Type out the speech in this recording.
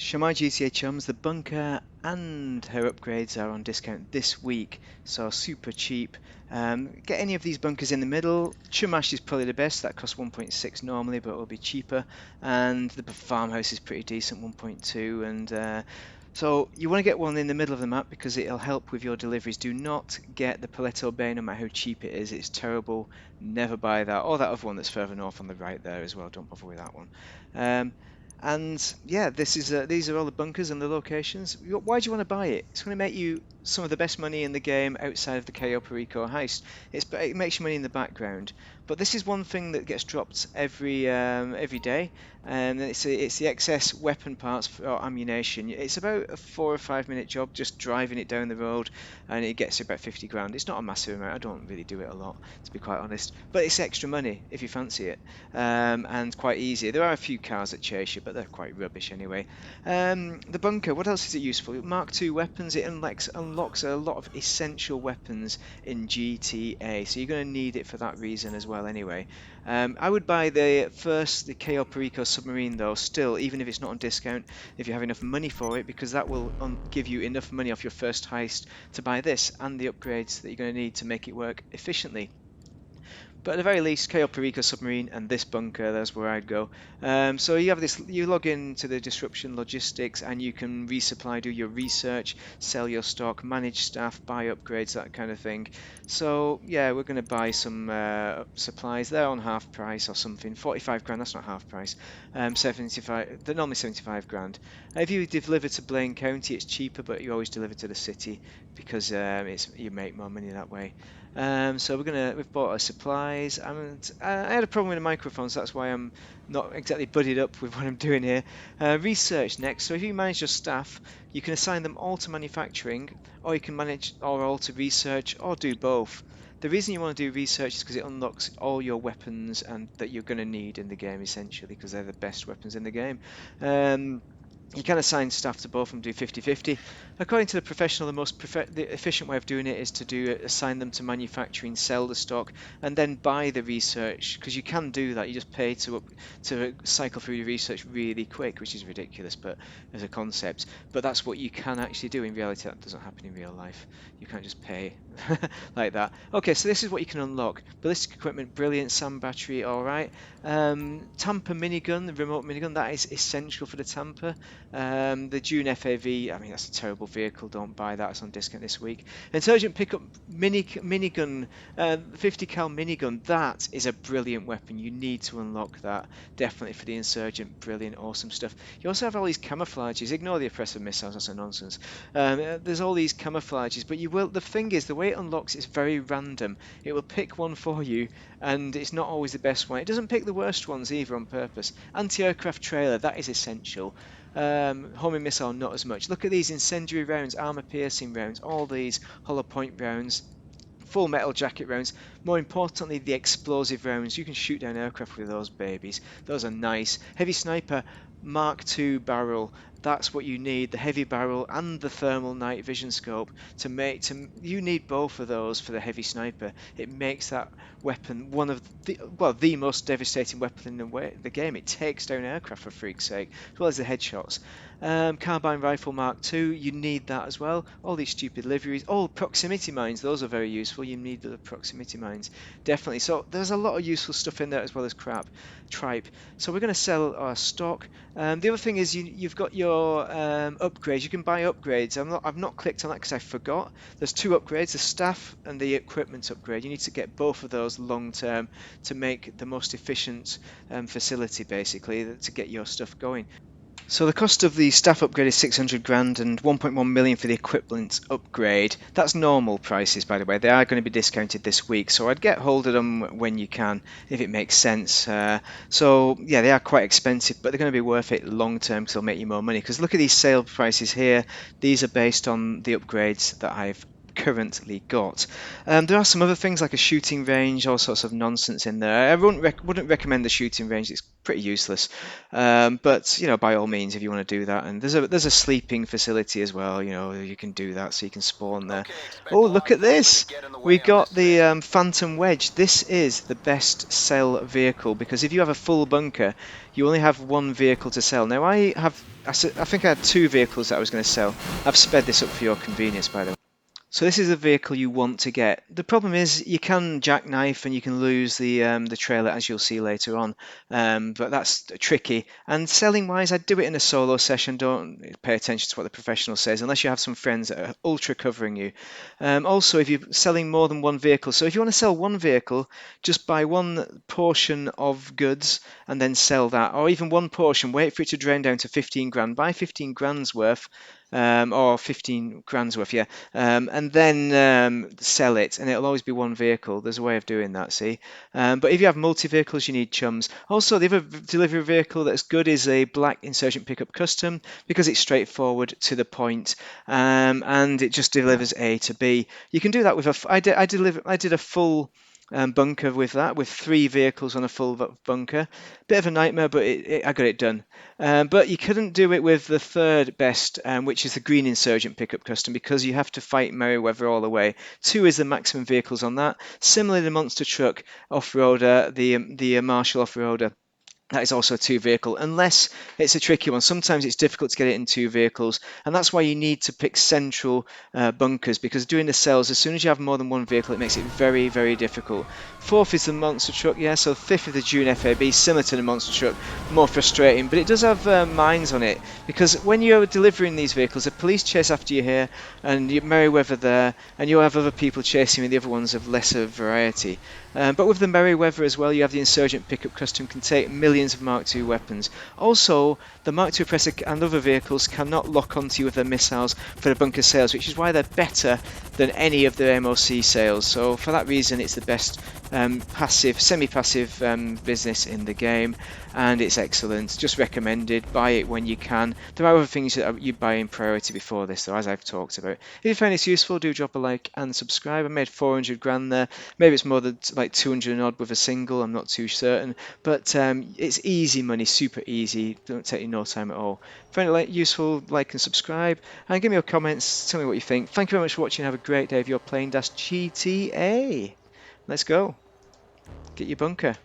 Shamar GTA chums, the bunker and her upgrades are on discount this week, so super cheap. Get any of these bunkers in the middle. Chumash is probably the best, that costs 1.6 normally, but it will be cheaper. And the farmhouse is pretty decent, 1.2. So you want to get one in the middle of the map because it'll help with your deliveries. Do not get the Paletto Bay, no matter how cheap it is. It's terrible. Never buy that. Or that other one that's further north on the right there as well. Don't bother with that one. Um, and yeah, these are all the bunkers and the locations. Why do you want to buy it? It's going to make you some of the best money in the game outside of the KO Perico heist. It makes you money in the background. But this is one thing that gets dropped every day, and it's the excess weapon parts for ammunition. It's about a 4 or 5 minute job just driving it down the road, and it gets you about 50 grand. It's not a massive amount. I don't really do it a lot, to be quite honest. But it's extra money if you fancy it, and quite easy. There are a few cars that chase you, but they're quite rubbish anyway. The bunker, what else is it useful? Mark II weapons, it unlocks a lot of essential weapons in GTA, so you're going to need it for that reason as well anyway. I would buy the KO Perico submarine though, still, even if it's not on discount, if you have enough money for it, because that will give you enough money off your first heist to buy this and the upgrades that you're going to need to make it work efficiently. But at the very least, KO Perico submarine and this bunker, that's where I'd go. So you have this, you log into the disruption logistics and you can resupply, do your research, sell your stock, manage staff, buy upgrades, that kind of thing. So yeah, we're going to buy some supplies. They're on half price or something. 45 grand, that's not half price. 75, they're normally 75 grand. If you deliver to Blaine County, it's cheaper, but you always deliver to the city because you make more money that way. So we've bought our supplies, and I had a problem with the microphones, so that's why I'm not exactly buddied up with what I'm doing here. Research next. So if you manage your staff, you can assign them all to manufacturing, or you can manage or all to research, or do both. The reason you want to do research is because it unlocks all your weapons and that you're going to need in the game essentially, because they're the best weapons in the game. You can assign staff to both and do 50-50. According to the professional, the efficient way of doing it is to assign them to manufacturing, sell the stock, and then buy the research. Because you can do that, you just pay to cycle through your research really quick, which is ridiculous, but as a concept. But that's what you can actually do in reality. That doesn't happen in real life. You can't just pay like that. Okay, so this is what you can unlock: ballistic equipment, brilliant, SAM battery, all right. Tamper minigun, the remote minigun, that is essential for the Tamper. The June FAV, I mean, that's a terrible vehicle, don't buy that, it's on discount this week. Intelligent pickup minigun, 50 cal minigun, that is a brilliant weapon. You need to unlock that, definitely for the insurgent. Brilliant, awesome stuff. You also have all these camouflages. Ignore the oppressive missiles, that's a nonsense. There's all these camouflages, but the thing is, the way it unlocks is very random. It will pick one for you, and it's not always the best one. It doesn't pick the worst ones either on purpose. Anti-aircraft trailer, that is essential. Homing missile, not as much. Look at these incendiary rounds, armor piercing rounds, all these hollow point rounds, full metal jacket rounds. More importantly, the explosive rounds. You can shoot down aircraft with those babies. Those are nice. Heavy sniper, Mark II barrel. That's what you need, the heavy barrel and the thermal night vision scope you need both of those for the heavy sniper. It makes that weapon one of the most devastating weapon in the game. It takes down aircraft, for freak's sake, as well as the headshots. Carbine rifle Mark II, you need that as well. All these stupid liveries. Oh, proximity mines, those are very useful. You need the proximity mines, definitely. So there's a lot of useful stuff in there as well as tripe. So we're going to sell our stock. The other thing is you've got your upgrades. You can buy upgrades. I've not clicked on that because I forgot. There's two upgrades: the staff and the equipment upgrade. You need to get both of those long term to make the most efficient facility, basically, to get your stuff going. So the cost of the staff upgrade is 600 grand and 1.1 million for the equivalent upgrade. That's normal prices, by the way. They are going to be discounted this week, so I'd get hold of them when you can, if it makes sense. So yeah, they are quite expensive, but they're going to be worth it long term because they'll make you more money. Because look at these sale prices here. These are based on the upgrades that I've currently got. There are some other things like a shooting range, all sorts of nonsense in there. I wouldn't recommend the shooting range. It's pretty useless. But by all means, if you want to do that, and there's a sleeping facility as well. You can do that, so you can spawn there. Oh, look at this! We got the Phantom Wedge. This is the best sell vehicle because if you have a full bunker, you only have one vehicle to sell. Now I think I had two vehicles that I was going to sell. I've sped this up for your convenience, by the way. So this is a vehicle you want to get. The problem is you can jackknife and you can lose the trailer, as you'll see later on, but that's tricky. And selling wise, I'd do it in a solo session. Don't pay attention to what the professional says unless you have some friends that are ultra covering you. Also, if you're selling more than one vehicle, so if you want to sell one vehicle, just buy one portion of goods and then sell that, or even one portion, wait for it to drain down to 15 grand, buy 15 grand's worth, or 15 grand's worth, yeah, and then sell it, and it'll always be one vehicle. There's a way of doing that, see? But if you have multi-vehicles, you need chums. Also, the other delivery vehicle that's good is a black Insurgent Pickup Custom because it's straightforward to the point, and it just delivers A to B. You can do that with I did a full bunker with that, with 3 vehicles on a full bunker. Bit of a nightmare, but I got it done. But you couldn't do it with the third best, which is the Green Insurgent Pickup Custom, because you have to fight Merryweather all the way. 2 is the maximum vehicles on that. Similarly, the Monster Truck Off-Roader, the Marshall Off-Roader, that is also a 2 vehicle, unless it's a tricky one. Sometimes it's difficult to get it in 2 vehicles, and that's why you need to pick central bunkers, because doing the cells, as soon as you have more than 1 vehicle, it makes it very, very difficult. 4th is the Monster Truck, yeah, so 5th is the June FAB, similar to the Monster Truck, more frustrating, but it does have mines on it, because when you're delivering these vehicles, the police chase after you here, and you Merryweather there, and you'll have other people chasing you, the other ones of lesser variety. But with the Merryweather as well, you have the Insurgent Pickup Custom, can take millions of Mark II weapons. Also, the Mark II Oppressor and other vehicles cannot lock onto you with their missiles for the bunker sales, which is why they're better than any of the MOC sales. So for that reason, it's the best semi-passive business in the game, and it's excellent. Just recommended. Buy it when you can. There are other things that you buy in priority before this, though, as I've talked about. If you find this useful, do drop a like and subscribe. I made 400 grand there. Maybe it's more than like 200 and odd with a single. I'm not too certain, but it's easy money, super easy. Don't take you no time at all. Find it useful, like and subscribe, and give me your comments. Tell me what you think. Thank you very much for watching. Have a great day if you're playing GTA. Let's go. Get your bunker.